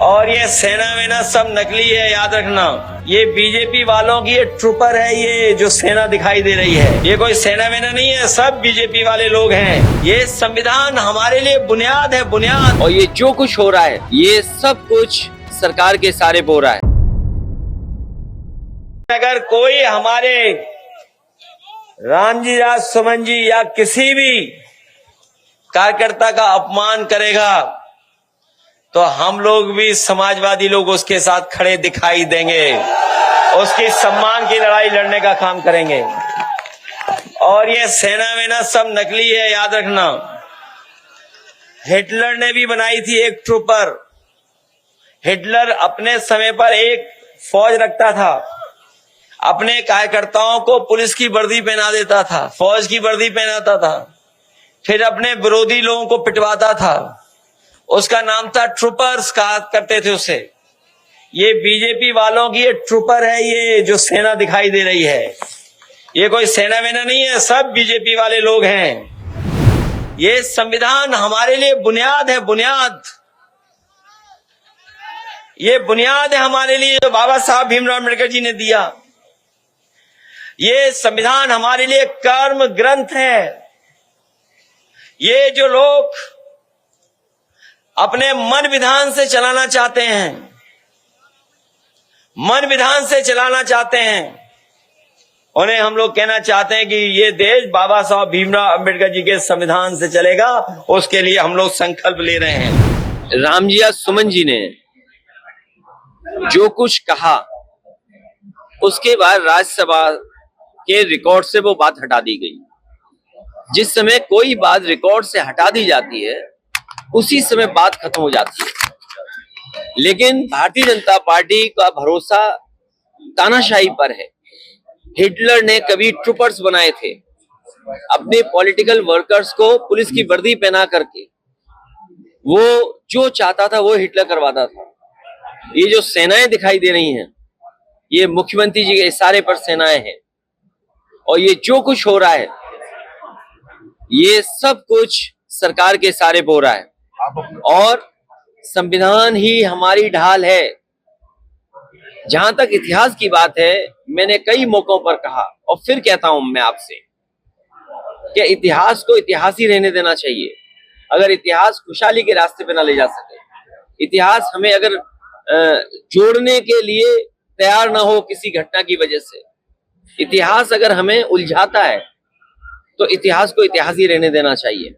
और ये सेना वेना सब नकली है, याद रखना। ये बीजेपी वालों की ये ट्रूपर है, ये जो सेना दिखाई दे रही है, ये कोई सेना वेना नहीं है, सब बीजेपी वाले लोग हैं। ये संविधान हमारे लिए बुनियाद है, बुनियाद। और ये जो कुछ हो रहा है, ये सब कुछ सरकार के सहारे हो रहा है। अगर कोई हमारे रामजी राज सुमन जी या किसी भी कार्यकर्ता का अपमान करेगा तो हम लोग भी समाजवादी लोग उसके साथ खड़े दिखाई देंगे, उसकी सम्मान की लड़ाई लड़ने का काम करेंगे। और ये सेना वेना सब नकली है, याद रखना। हिटलर ने भी बनाई थी एक ट्रूपर। हिटलर अपने समय पर एक फौज रखता था, अपने कार्यकर्ताओं को पुलिस की वर्दी पहना देता था, फौज की वर्दी पहनाता था, फिर अपने विरोधी लोगों को पिटवाता था। उसका नाम था ट्रूपर्स, कहा करते थे उसे। ये बीजेपी वालों की ये ट्रूपर है, ये जो सेना दिखाई दे रही है, ये कोई सेना वेना नहीं है, सब बीजेपी वाले लोग हैं। ये संविधान हमारे लिए बुनियाद है, बुनियाद। ये बुनियाद है हमारे लिए जो बाबा साहब भीमराव अम्बेडकर जी ने दिया। ये संविधान हमारे लिए कर्म ग्रंथ है। ये जो लोग अपने मन विधान से चलाना चाहते हैं, मन विधान से चलाना चाहते हैं, उन्हें हम लोग कहना चाहते हैं कि ये देश बाबा साहब भीमराव अम्बेडकर जी के संविधान से चलेगा। उसके लिए हम लोग संकल्प ले रहे हैं। रामजी राज सुमन जी ने जो कुछ कहा, उसके बाद राज्यसभा के रिकॉर्ड से वो बात हटा दी गई। जिस समय कोई बात रिकॉर्ड से हटा दी जाती है, उसी समय बात खत्म हो जाती है। लेकिन भारतीय जनता पार्टी का भरोसा तानाशाही पर है। हिटलर ने कभी ट्रूपर्स बनाए थे, अपने पॉलिटिकल वर्कर्स को पुलिस की वर्दी पहना करके वो जो चाहता था वो हिटलर करवाता था। ये जो सेनाएं दिखाई दे रही हैं, ये मुख्यमंत्री जी के इशारे पर सेनाएं हैं। और ये जो कुछ हो रहा है, ये सब कुछ सरकार के इशारे पर हो रहा है। और संविधान ही हमारी ढाल है। जहां तक इतिहास की बात है, मैंने कई मौकों पर कहा और फिर कहता हूं मैं आपसे कि इतिहास को इतिहास ही रहने देना चाहिए। अगर इतिहास खुशहाली के रास्ते पे ना ले जा सके, इतिहास हमें अगर जोड़ने के लिए तैयार ना हो किसी घटना की वजह से, इतिहास अगर हमें उलझाता है, तो इतिहास को इतिहास ही रहने देना चाहिए।